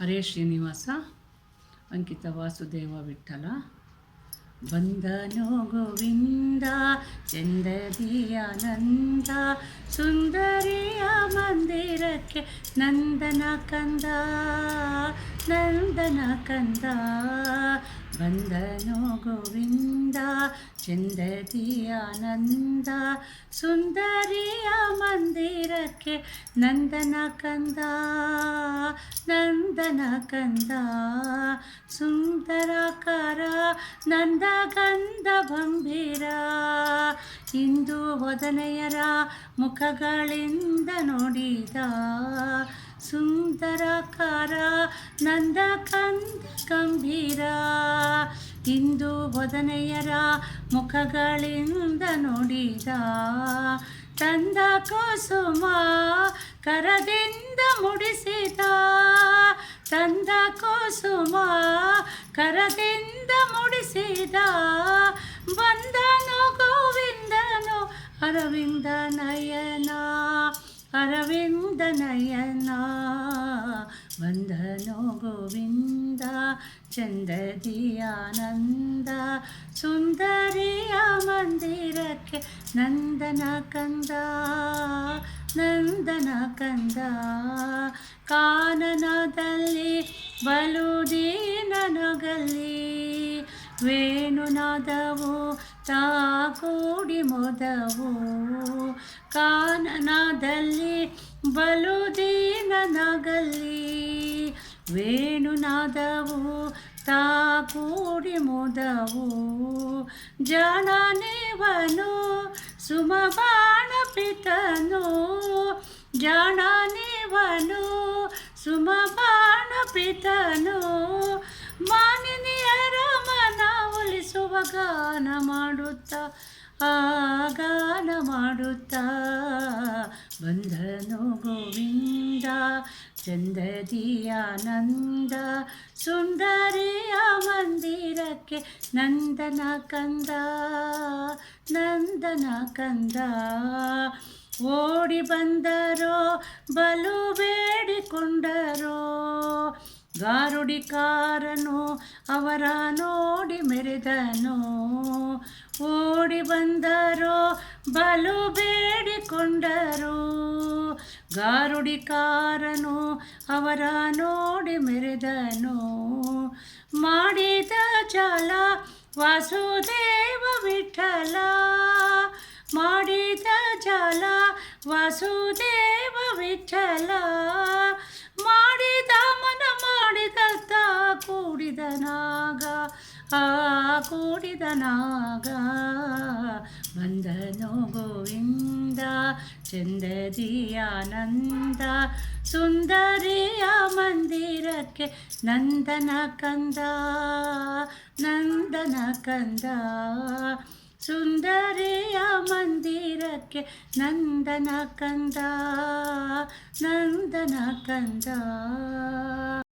ಹರೇ ಶ್ರೀನಿವಾಸ, ಅಂಕಿತ ವಾಸುದೇವ ವಿಠಲ. ಬಂದನೋ ಗೋವಿಂದ ಚಂದದಿಯಾನಂದ, ಸುಂದರಿಯ ಮಂದಿರಕ್ಕೆ ನಂದನ ಕಂದ, ನಂದನ ಕಂದ. ಬಂದನೋ ಗೋವಿಂದ ಚಂದದಿಯಾನಂದ, ಸುಂದರಿಯ ಮಂದಿರಕ್ಕೆ ನಂದನ ಕಂದ, ನಂದನ ಕಂದ. ಸುಂದರಾಕಾರ ನಂದ ಗಂಧ ಗಂಭೀರ, ಇಂದು ವದನೆಯರ ಮುಖಗಳಿಂದ ನೋಡಿದ. ಸುಂದರಾಕಾರ ನಂದ ಗಂಧ ಗಂಭೀರ, ಇಂದು ವದನೆಯರ ಮುಖಗಳಿಂದ ನೋಡಿದ. ತಂದ ಕುಸುಮ ಕರದಿಂದ ಮುಡಿಸಿದ, ತಂದ ಕುಸುಮ ಕರದಿಂದ ಮುಡಿಸಿದ. ಬಂದನು ಗೋವಿಂದನು ಅರವಿಂದ ನಯನ, ಅರವಿಂದ ನಯನ. ಬಂದನು ಗೋವಿಂದ ಚಂದದಿಯಾನಂದ, ಸುಂದರಿಯ ಮಂದಿರಕ್ಕೆ ನಂದನ ಕಂದ, ನಂದನ ಕಂದ. ಕಾನನದಲ್ಲಿ ಬಲುದೀನನಗಲ್ಲಿ, ವೇಣುನಾದವು ತಾಗೂಡಿ ಮೊದವು. ಕಾನನದಲ್ಲಿ ಬಲುದೀನನಗಲ್ಲಿ, ವೇಣುನಾದವು ತಾಗೂಡಿ ಮೊದವು. ಜಾಣನೇವನು ಸುಮಬಾಣ ಪಿತನು, ಜಾಣನೇವನು ಸುಮಬಾಣ ಪಿತನು. ಮಾನಿನಿಯರ ಮನ ಒಲಿಸುವ ಗಾನ ಮಾಡುತ್ತಾ, ಆ ಗಾನ ಮಾಡುತ್ತಾ. ಬಂದನು ಗೋವಿಂದ ಚಂದದಿಯಾನಂದ, ಸುಂದರಿಯ ಮಂದಿರಕ್ಕೆ ನಂದನ ಕಂದ, ನಂದನ ಕಂದ. ಓಡಿ ಬಂದರೋ ಬಲು ಬೇಡಿಕೊಂಡರೋ, ಗಾರುಡಿಕಾರನು ಅವರ ನೋಡಿ ಮೆರೆದನು. ಓಡಿ ಬಂದರೋ ಬಲು ಬೇಡಿಕೊಂಡರು, ಗಾರುಡಿಕಾರನು ಅವರ ನೋಡಿ ಮೆರೆದನು. ಮಾಡಿದ ಜಾಲ ವಾಸುದೇವ ವಿಠಲ, ಮಾಡಿದ ಜಾಲ ವಾಸುದೇವ ವಿಠಲ. ಮಾಡಿದ ಮನ ಮಾಡಿದತ್ತ ಕೂಡಿದ ನಾಗ, ಆ ಕೂಡಿದ ನಾಗ. ಬಂದನೋ ಗೋವಿಂದ ಚಂದದಿಯಾನಂದ, ಸುಂದರಿಯ ಮಂದಿರಕ್ಕೆ ನಂದನ ಕಂದ, ನಂದನ ಕಂದ. ಸುಂದರಿಯ ಮಂದಿರಕ್ಕೆ ನಂದನ ಕಂದ, ನಂದನ ಕಂದ.